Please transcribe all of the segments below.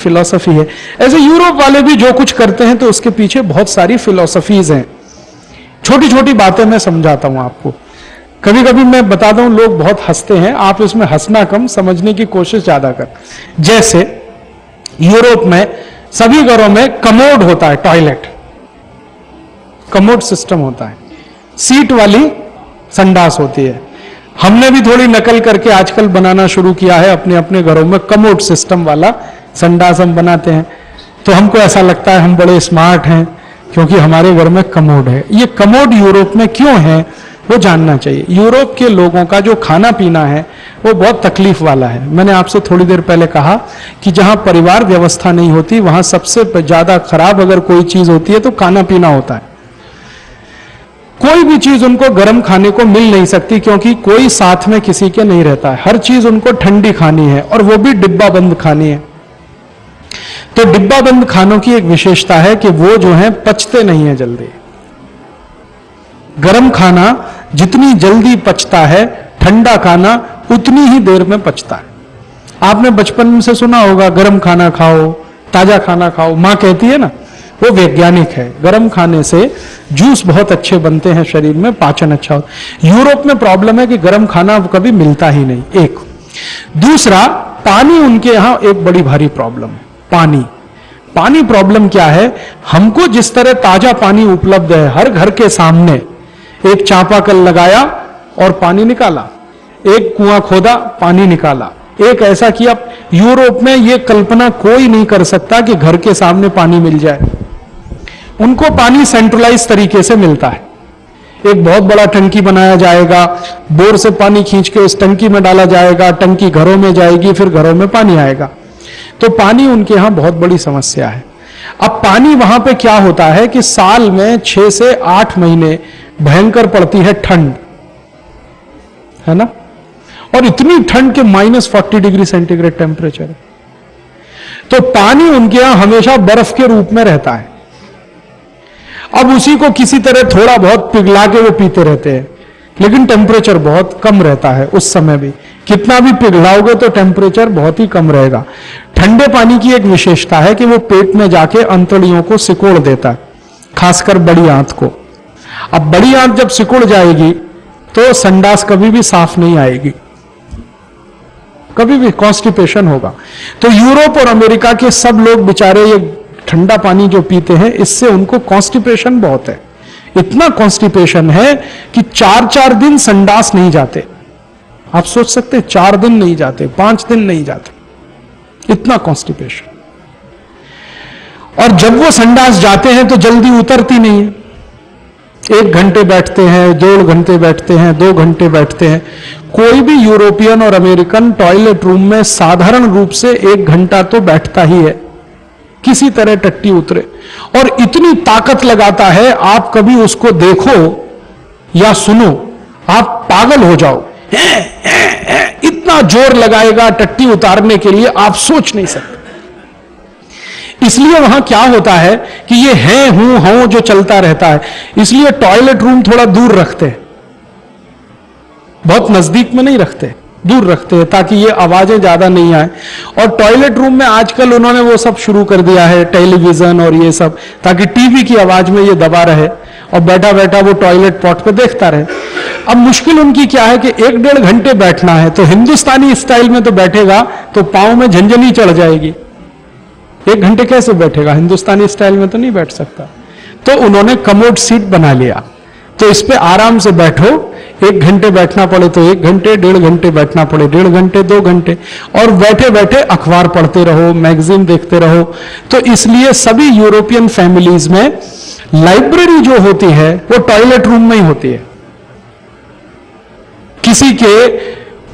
Philosophy है। ऐसे Europe वाले भी जो कुछ करते हैं तो उसके पीछे बहुत सारी फिलॉसफीज हैं। छोटी छोटी बातें मैं समझाता हूं आपको। कभी कभी मैं बताता हूं, लोग बहुत हंसते हैं, आप इसमें हंसना कम, समझने की कोशिश ज्यादा कर। जैसे यूरोप में सभी घरों में कमोड होता है, टॉयलेट कमोड सिस्टम होता है, सीट वाली संडास होती है। हमने भी थोड़ी नकल करके आजकल बनाना शुरू किया है, अपने अपने घरों में कमोड सिस्टम वाला संडास हम बनाते हैं। तो हमको ऐसा लगता है हम बड़े स्मार्ट हैं क्योंकि हमारे घर में कमोड है। ये कमोड यूरोप में क्यों है वो जानना चाहिए। यूरोप के लोगों का जो खाना पीना है वो बहुत तकलीफ वाला है। मैंने आपसे थोड़ी देर पहले कहा कि जहां परिवार व्यवस्था नहीं होती वहां सबसे ज्यादा खराब अगर कोई चीज होती है तो खाना पीना होता है। कोई भी चीज उनको गर्म खाने को मिल नहीं सकती क्योंकि कोई साथ में किसी के नहीं रहता है। हर चीज उनको ठंडी खानी है और वो भी डिब्बा बंद खानी है। तो डिब्बा बंद खानों की एक विशेषता है कि वो जो है पचते नहीं है जल्दी। गर्म खाना जितनी जल्दी पचता है, ठंडा खाना उतनी ही देर में पचता है। आपने बचपन से सुना होगा गर्म खाना खाओ, ताजा खाना खाओ, मां कहती है ना, वो वैज्ञानिक है। गर्म खाने से जूस बहुत अच्छे बनते हैं, शरीर में पाचन अच्छा होता। यूरोप में प्रॉब्लम है कि गर्म खाना कभी मिलता ही नहीं, एक। दूसरा, पानी उनके यहां एक बड़ी भारी प्रॉब्लम है। पानी प्रॉब्लम क्या है, हमको जिस तरह ताजा पानी उपलब्ध है, हर घर के सामने एक चापाकल लगाया और पानी निकाला, एक कुआं खोदा पानी निकाला, एक ऐसा किया। यूरोप में यह कल्पना कोई नहीं कर सकता कि घर के सामने पानी मिल जाए। उनको पानी सेंट्रलाइज तरीके से मिलता है। एक बहुत बड़ा टंकी बनाया जाएगा, बोर से पानी खींच के उस टंकी में डाला जाएगा, टंकी घरों में जाएगी, फिर घरों में पानी आएगा। तो पानी उनके यहां बहुत बड़ी समस्या है। अब पानी वहां पे क्या होता है कि साल में 6 से 8 महीने भयंकर पड़ती है ठंड, है ना, और इतनी ठंड के -40 डिग्री सेंटीग्रेड टेम्परेचर है। तो पानी उनके यहां हमेशा बर्फ के रूप में रहता है। अब उसी को किसी तरह थोड़ा बहुत पिघला के वो पीते रहते हैं, लेकिन टेम्परेचर बहुत कम रहता है उस समय भी। कितना भी पिघलाओगे तो टेम्परेचर बहुत ही कम रहेगा। ठंडे पानी की एक विशेषता है कि वो पेट में जाके अंतड़ियों को सिकोड़ देता है, खासकर बड़ी आंत को। अब बड़ी आंत जब सिकुड़ जाएगी तो संडास कभी भी साफ नहीं आएगी, कभी भी कॉन्स्टिपेशन होगा। तो यूरोप और अमेरिका के सब लोग बेचारे ये ठंडा पानी जो पीते हैं, इससे उनको कॉन्स्टिपेशन बहुत है। इतना कॉन्स्टिपेशन है कि 4-4 दिन संडास नहीं जाते। आप सोच सकते हैं, 4 दिन नहीं जाते, 5 दिन नहीं जाते, इतना कॉन्स्टिपेशन। और जब वो संडास जाते हैं तो जल्दी उतरती नहीं है। 1 घंटे बैठते हैं, 2 घंटे बैठते हैं, 2 घंटे बैठते हैं। कोई भी यूरोपियन और अमेरिकन टॉयलेट रूम में साधारण रूप से 1 घंटा तो बैठता ही है, किसी तरह टट्टी उतरे। और इतनी ताकत लगाता है, आप कभी उसको देखो या सुनो, आप पागल हो जाओ। इतना जोर लगाएगा टट्टी उतारने के लिए, आप सोच नहीं सकते। इसलिए वहां क्या होता है कि ये है हूं हूं जो चलता रहता है। इसलिए टॉयलेट रूम थोड़ा दूर रखते हैं, बहुत नजदीक में नहीं रखते, दूर रखते हैं ताकि ये आवाजें ज्यादा नहीं आए। और टॉयलेट रूम में आजकल उन्होंने वो सब शुरू कर दिया है, टेलीविजन और ये सब, ताकि टीवी की आवाज में ये दबा रहे और बैठा बैठा वो टॉयलेट पॉट पे देखता रहे। अब मुश्किल उनकी क्या है कि 1-1.5 घंटे बैठना है, तो हिंदुस्तानी स्टाइल में तो बैठेगा तो पांव में झंझनी चढ़ जाएगी। 1 घंटे कैसे बैठेगा, हिंदुस्तानी स्टाइल में तो नहीं बैठ सकता। तो उन्होंने कमोड सीट बना लिया, तो इस पे आराम से बैठो। 1 घंटे बैठना पड़े तो 1 घंटे, 1.5 घंटे बैठना पड़े 1.5 घंटे, 2 घंटे, और बैठे बैठे अखबार पढ़ते रहो, मैगजीन देखते रहो। तो इसलिए सभी यूरोपियन फैमिलीज में लाइब्रेरी जो होती है वो टॉयलेट रूम में ही होती है। किसी के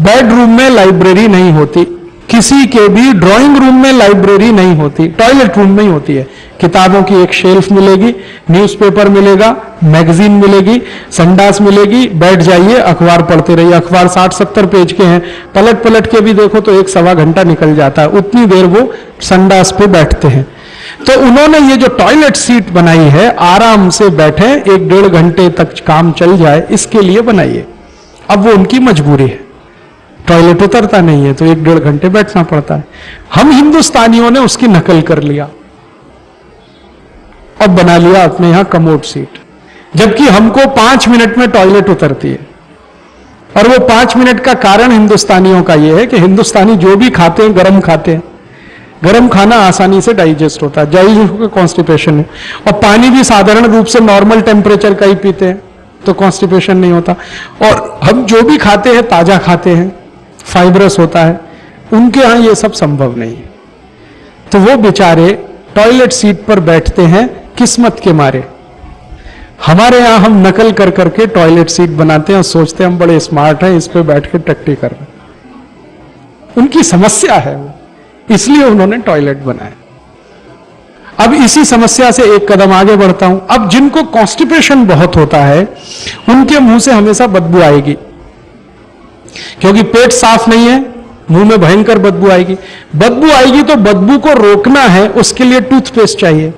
बेडरूम में लाइब्रेरी नहीं होती, किसी के भी ड्राइंग रूम में लाइब्रेरी नहीं होती, टॉयलेट रूम में ही होती है। किताबों की एक शेल्फ मिलेगी, न्यूज़पेपर मिलेगा, मैगजीन मिलेगी, संडास मिलेगी, बैठ जाइए, अखबार पढ़ते रहिए। अखबार 60-70 पेज के हैं, पलट पलट के भी देखो तो 1-1.25 घंटा निकल जाता है, उतनी देर वो संडास पे बैठते हैं। तो उन्होंने ये जो टॉयलेट सीट बनाई है, आराम से बैठे 1-1.5 घंटे तक काम चल जाए, इसके लिए बनाइए। अब वो उनकी मजबूरी है। टॉयलेट उतरता नहीं है तो 1-1.5 घंटे बैठना पड़ता है। हम हिंदुस्तानियों ने उसकी नकल कर लिया और बना लिया अपने यहां कमोड सीट, जबकि हमको 5 मिनट में टॉयलेट उतरती है। और वो 5 मिनट का कारण हिंदुस्तानियों का ये है कि हिंदुस्तानी जो भी खाते हैं गर्म खाते हैं, गर्म खाना आसानी से डाइजेस्ट होता है, डाइजेस्ट होकर कॉन्स्टिपेशन है। और पानी भी साधारण रूप से नॉर्मल टेम्परेचर का ही पीते हैं तो कॉन्स्टिपेशन नहीं होता। और हम जो भी खाते हैं ताजा खाते हैं, फाइब्रस होता है, उनके यहां ये सब संभव नहीं है। तो वो बेचारे टॉयलेट सीट पर बैठते हैं किस्मत के मारे। हमारे यहां हम नकल कर करके टॉयलेट सीट बनाते हैं और सोचते हैं हम बड़े स्मार्ट हैं, इस पे बैठ के टट्टी कर रहे हैं। उनकी समस्या है वो, इसलिए उन्होंने टॉयलेट बनाया। अब इसी समस्या से एक कदम आगे बढ़ता हूं। अब जिनको कॉन्स्टिपेशन बहुत होता है उनके मुंह से हमेशा बदबू आएगी, क्योंकि पेट साफ नहीं है, मुंह में भयंकर बदबू आएगी। बदबू आएगी तो बदबू को रोकना है, उसके लिए टूथपेस्ट चाहिए।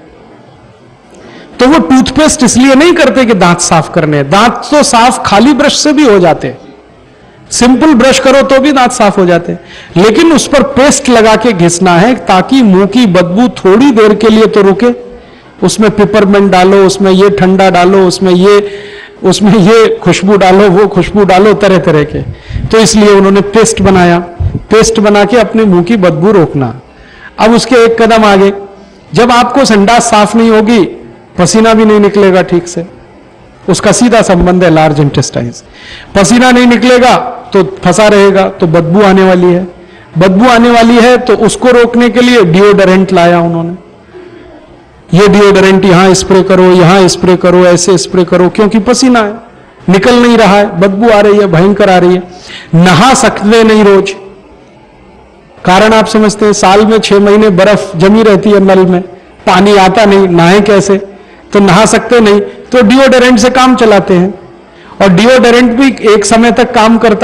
तो वो टूथपेस्ट इसलिए नहीं करते कि दांत साफ करने, दांत तो साफ खाली ब्रश से भी हो जाते, सिंपल ब्रश करो तो भी दांत साफ हो जाते, लेकिन उस पर पेस्ट लगा के घिसना है ताकि मुंह की बदबू थोड़ी देर के लिए तो रुके। उसमें पिपरमेंट डालो, उसमें ये ठंडा डालो, उसमें ये खुशबू डालो, वो खुशबू डालो, तरह तरह के। तो इसलिए उन्होंने पेस्ट बनाया, पेस्ट बना के अपने मुंह की बदबू रोकना। अब उसके एक कदम आगे, जब आपको संडास साफ नहीं होगी, पसीना भी नहीं निकलेगा ठीक से, उसका सीधा संबंध है लार्ज इंटेस्टाइन्स। पसीना नहीं निकलेगा तो फंसा रहेगा, तो बदबू आने वाली है। बदबू आने वाली है तो उसको रोकने के लिए डिओडोरेंट लाया उन्होंने। ये डिओडोरेंट यहां स्प्रे करो, यहां स्प्रे करो, ऐसे स्प्रे करो, क्योंकि पसीना है, निकल नहीं रहा है, बदबू आ रही है, भयंकर आ रही है। नहा सकते नहीं रोज, कारण आप समझते हैं, साल में 6 महीने बर्फ जमी रहती है नल में, पानी आता नहीं, नहाए कैसे? तो नहा सकते नहीं, तो डिओडोरेंट से काम चलाते हैं। और डिओडोरेंट भी एक समय तक काम करता